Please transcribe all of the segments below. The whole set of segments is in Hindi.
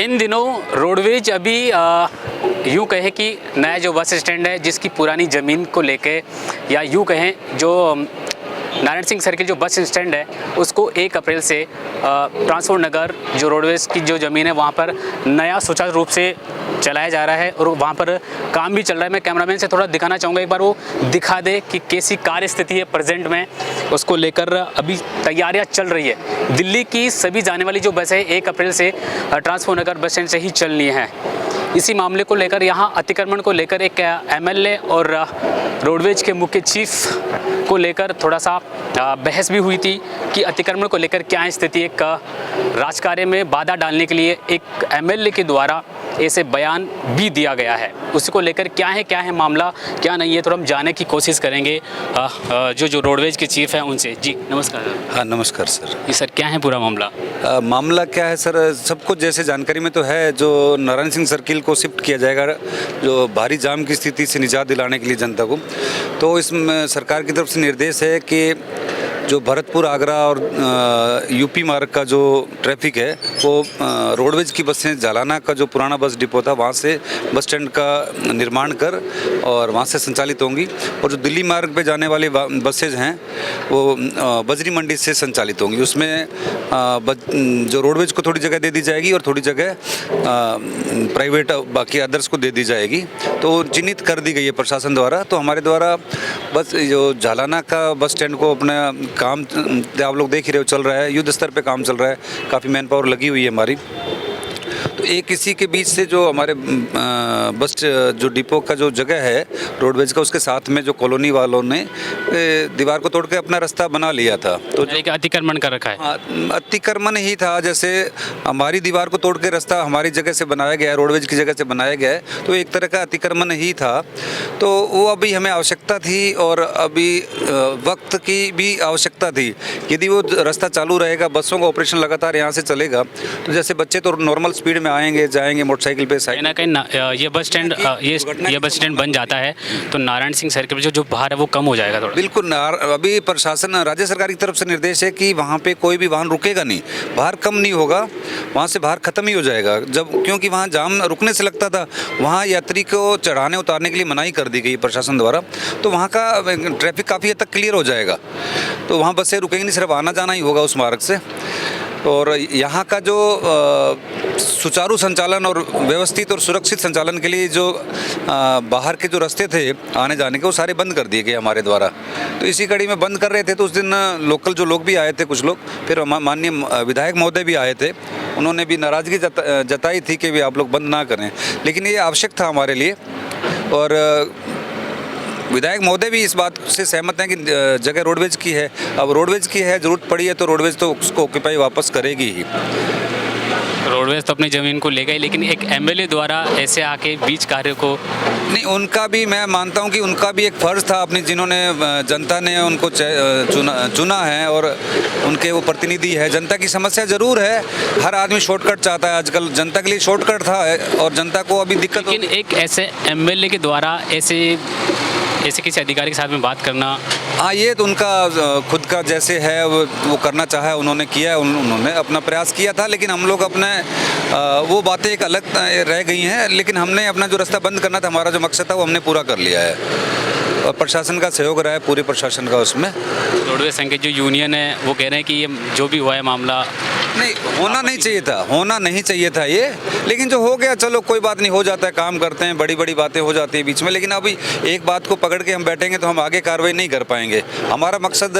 इन दिनों रोडवेज अभी यूँ कहें कि नया जो बस स्टैंड है जिसकी पुरानी ज़मीन को लेके, या यूँ कहें जो नारायण सिंह सर्किल जो बस स्टैंड है उसको 1 अप्रैल से ट्रांसपोर्ट नगर जो रोडवेज की जो ज़मीन है वहाँ पर नया सुचारू रूप से चलाया जा रहा है और वहाँ पर काम भी चल रहा है। मैं कैमरामैन से थोड़ा दिखाना चाहूँगा, एक बार वो दिखा दे कि कैसी कार्य स्थिति है प्रेजेंट में, उसको लेकर अभी तैयारियाँ चल रही है। दिल्ली की सभी जाने वाली जो बसें 1 अप्रैल से ट्रांसपोर्ट नगर बस स्टैंड से ही चलनी है। इसी मामले को लेकर यहाँ अतिक्रमण को लेकर एक एमएलए और रोडवेज के मुख्य चीफ को लेकर थोड़ा सा बहस भी हुई थी कि अतिक्रमण को लेकर क्या स्थिति। एक राजकार्य में बाधा डालने के लिए एक एमएलए के द्वारा ऐसे बयान भी दिया गया है, उसी को लेकर क्या है मामला, क्या नहीं है, तो हम जानने की कोशिश करेंगे जो रोडवेज के चीफ हैं उनसे। जी नमस्कार। हाँ नमस्कार सर। जी सर, क्या है पूरा मामला? मामला क्या है सर, सबको जैसे जानकारी में तो है, जो नारायण सिंह सर्किल को शिफ्ट किया जाएगा जो भारी जाम की स्थिति से निजात दिलाने के लिए जनता को, तो इसमें सरकार की तरफ से निर्देश है कि जो भरतपुर आगरा और यूपी मार्ग का जो ट्रैफिक है वो रोडवेज की बसें जालाना का जो पुराना बस डिपो था वहाँ से बस स्टैंड का निर्माण कर और वहाँ से संचालित होंगी, और जो दिल्ली मार्ग पे जाने वाली बसेज हैं वो बजरी मंडी से संचालित होंगी। उसमें जो रोडवेज को थोड़ी जगह दे दी जाएगी और थोड़ी जगह प्राइवेट बाकी अदर्स को दे दी जाएगी। तो चिन्हित कर दी गई है प्रशासन द्वारा। तो हमारे द्वारा बस जो जालाना का बस स्टैंड को अपना काम आप लोग देख ही रहे हो चल रहा है, युद्ध स्तर पे काम चल रहा है, काफ़ी मैन पावर लगी हुई है हमारी। तो एक इसी के बीच से जो हमारे बस जो डिपो का जो जगह है रोडवेज का, उसके साथ में जो कॉलोनी वालों ने दीवार को तोड़ के अपना रास्ता बना लिया था। तो एक अतिक्रमण कर रखा है। हाँ, अतिक्रमण ही था। जैसे हमारी दीवार को तोड़ के रास्ता हमारी जगह से बनाया गया है, रोडवेज की जगह से बनाया गया है, तो एक तरह का अतिक्रमण ही था। तो वो अभी हमें आवश्यकता थी और अभी वक्त की भी आवश्यकता थी। यदि वो रास्ता चालू रहेगा, बसों का ऑपरेशन लगातार यहाँ से चलेगा, तो जैसे बच्चे तो नॉर्मल स्पीड में आएंगे जाएंगे मोटरसाइकिल पे, कहीं ना कहीं ये बस स्टैंड बन जाता है तो नारायण सिंह सर्किल जो भार है वो कम हो जाएगा थोड़ा। बिल्कुल। अभी प्रशासन राज्य सरकार की तरफ से निर्देश है कि वहाँ पे कोई भी वाहन रुकेगा नहीं, भार कम नहीं होगा, वहाँ से भार खत्म ही हो जाएगा। जब क्योंकि वहाँ जाम रुकने से लगता था, वहाँ यात्री को चढ़ाने उतारने के लिए मनाही कर दी गई प्रशासन द्वारा, तो वहाँ का ट्रैफिक काफ़ी हद तक क्लियर हो जाएगा। तो वहाँ बसें रुकेंगी नहीं, सिर्फ आना जाना ही होगा उस मार्ग से। और यहाँ का जो सुचारू संचालन और व्यवस्थित और सुरक्षित संचालन के लिए जो बाहर के जो रास्ते थे आने जाने के, वो सारे बंद कर दिए गए हमारे द्वारा। तो इसी कड़ी में बंद कर रहे थे, तो उस दिन लोकल जो लोग भी आए थे कुछ लोग, फिर माननीय विधायक महोदय भी आए थे, उन्होंने भी नाराज़गी जताई थी कि भी आप लोग बंद ना करें, लेकिन ये आवश्यक था हमारे लिए। और विधायक महोदय भी इस बात से सहमत हैं कि जगह रोडवेज की है, अब रोडवेज की है, ज़रूरत पड़ी है तो रोडवेज तो उसको ऑक्यूपाई वापस करेगी ही। रोडवेज तो अपनी ज़मीन को ले गई, लेकिन एक एमएलए द्वारा ऐसे आके बीच कार्य को नहीं, उनका भी मैं मानता हूं कि उनका भी एक फ़र्ज़ था अपनी, जिन्होंने जनता ने उनको चुना है और उनके वो प्रतिनिधि है। जनता की समस्या ज़रूर है, हर आदमी शॉर्टकट चाहता है, आजकल जनता के लिए शॉर्टकट था और जनता को अभी दिक्कत। लेकिन एक ऐसे एमएलए के द्वारा ऐसे किसी अधिकारी के साथ में बात करना, हाँ ये तो उनका खुद का जैसे है वो करना चाहा, उन्होंने किया, उन्होंने अपना प्रयास किया था, लेकिन हम लोग अपने वो बातें एक अलग रह गई हैं। लेकिन हमने अपना जो रास्ता बंद करना था, हमारा जो मकसद था वो हमने पूरा कर लिया है और प्रशासन का सहयोग रहा है, पूरे प्रशासन का उसमें। रोडवेज संघ के जो यूनियन है वो कह रहे हैं कि ये जो भी हुआ है मामला नहीं होना नहीं चाहिए था ये, लेकिन जो हो गया चलो कोई बात नहीं, हो जाता है, काम करते हैं, बड़ी बड़ी बातें हो जाती हैं बीच में। लेकिन अभी एक बात को पकड़ के हम बैठेंगे तो हम आगे कार्रवाई नहीं कर पाएंगे। हमारा मकसद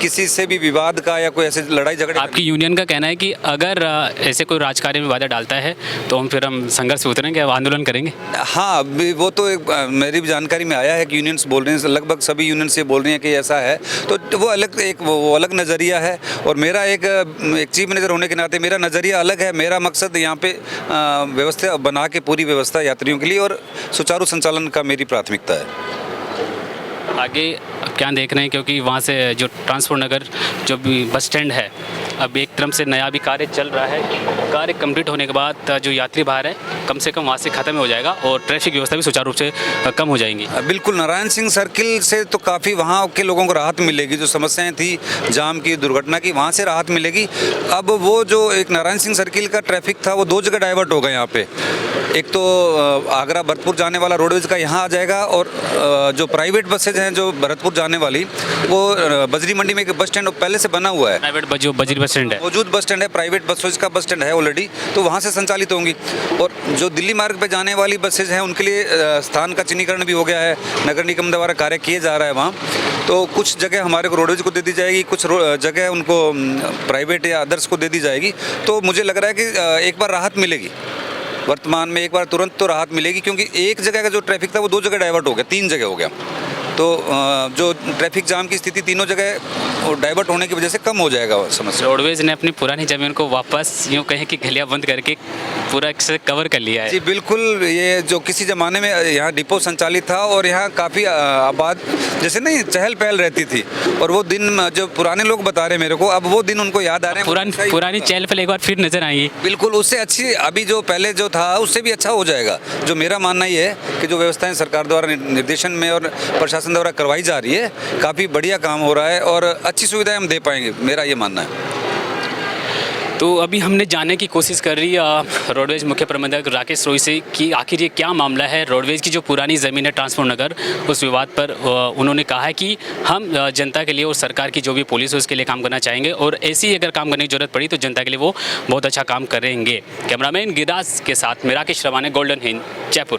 किसी से भी विवाद का या कोई ऐसे लड़ाई झगड़े। आपकी यूनियन का कहना है कि अगर ऐसे कोई राजकार्य में बाधा डालता है तो हम संघर्ष में उतरेंगे, आंदोलन करेंगे। हाँ वो तो मेरी भी जानकारी में आया है कि यूनियंस बोल रहे हैं, लगभग सभी यूनियंस ये बोल रही हैं कि ऐसा है, तो वो अलग नज़रिया है और मेरा एक चीफ मिनिस्टर होने के नाते मेरा नज़रिया अलग है। मेरा मकसद यहाँ पे व्यवस्था बना के पूरी व्यवस्था यात्रियों के लिए और सुचारू संचालन का मेरी प्राथमिकता है। आगे क्या देख रहे हैं, क्योंकि वहाँ से जो ट्रांसपोर्ट नगर जो भी बस स्टैंड है, अब एक तरफ से नया भी कार्य चल रहा है, कार्य कंप्लीट होने के बाद जो यात्री भार है कम से कम वहाँ से ख़त्म हो जाएगा और ट्रैफिक व्यवस्था भी सुचारू रूप से कम हो जाएंगी। बिल्कुल, नारायण सिंह सर्किल से तो काफ़ी वहाँ के लोगों को राहत मिलेगी। जो समस्याएं थी जाम की, दुर्घटना की, वहाँ से राहत मिलेगी। अब वो जो एक नारायण सिंह सर्किल का ट्रैफिक था वो 2 जगह डाइवर्ट हो गए यहाँ पे। एक तो आगरा भरतपुर जाने वाला रोडवेज का यहाँ आ जाएगा, और जो प्राइवेट बसेज हैं जो भरतपुर जाने वाली, वो बजरी मंडी में एक बस स्टैंड पहले से बना हुआ है, प्राइवेट बजरी बस स्टैंड है, मौजूद बस स्टैंड है, प्राइवेट बसेज का बस स्टैंड है ऑलरेडी, तो वहाँ से संचालित होंगी। और जो दिल्ली मार्ग पे जाने वाली बसेज हैं उनके लिए स्थान का चिन्हीकरण भी हो गया है, नगर निगम द्वारा कार्य किए जा रहा है वहाँ। तो कुछ जगह हमारे को रोडवेज को दे दी जाएगी, कुछ जगह उनको प्राइवेट या अदर्स को दे दी जाएगी। तो मुझे लग रहा है कि एक बार राहत मिलेगी, वर्तमान में एक बार तुरंत तो राहत मिलेगी, क्योंकि एक जगह का जो ट्रैफिक था वो 2 जगह डाइवर्ट हो गया, 3 जगह हो गया। तो जो ट्रैफिक जाम की स्थिति तीनों जगह डाइवर्ट होने की वजह से कम हो जाएगा समस्या। रोडवेज ने अपनी पुरानी ज़मीन को वापस यूँ कहें कि गलियाँ बंद करके पूरा से कवर कर लिया है। जी बिल्कुल, ये जो किसी ज़माने में यहाँ डिपो संचालित था और यहाँ काफ़ी आबाद जैसे नहीं चहल पहल रहती थी, और वो दिन जो पुराने लोग बता रहे मेरे को, अब वो दिन उनको याद आ रहे हैं। पुरानी चहल पहल एक बार फिर नजर आएगी। बिल्कुल, उससे अच्छी अभी जो पहले जो था उससे भी अच्छा हो जाएगा। जो मेरा मानना ये है कि जो व्यवस्थाएं सरकार द्वारा निर्देशन में और प्रशासन द्वारा करवाई जा रही है, काफ़ी बढ़िया काम हो रहा है और अच्छी सुविधाएं हम दे पाएंगे, मेरा ये मानना है। तो अभी हमने जानने की कोशिश कर रही है रोडवेज मुख्य प्रबंधक राकेश रोही से कि आखिर ये क्या मामला है। रोडवेज की जो पुरानी ज़मीन है ट्रांसपोर्ट नगर, उस विवाद पर उन्होंने कहा है कि हम जनता के लिए और सरकार की जो भी पुलिस है उसके लिए काम करना चाहेंगे, और ऐसी ही अगर काम करने की जरूरत पड़ी तो जनता के लिए वो बहुत अच्छा काम करेंगे। कैमरामैन गिरिराज के साथ मैं राकेश रवाने, गोल्डन हिंद, जयपुर।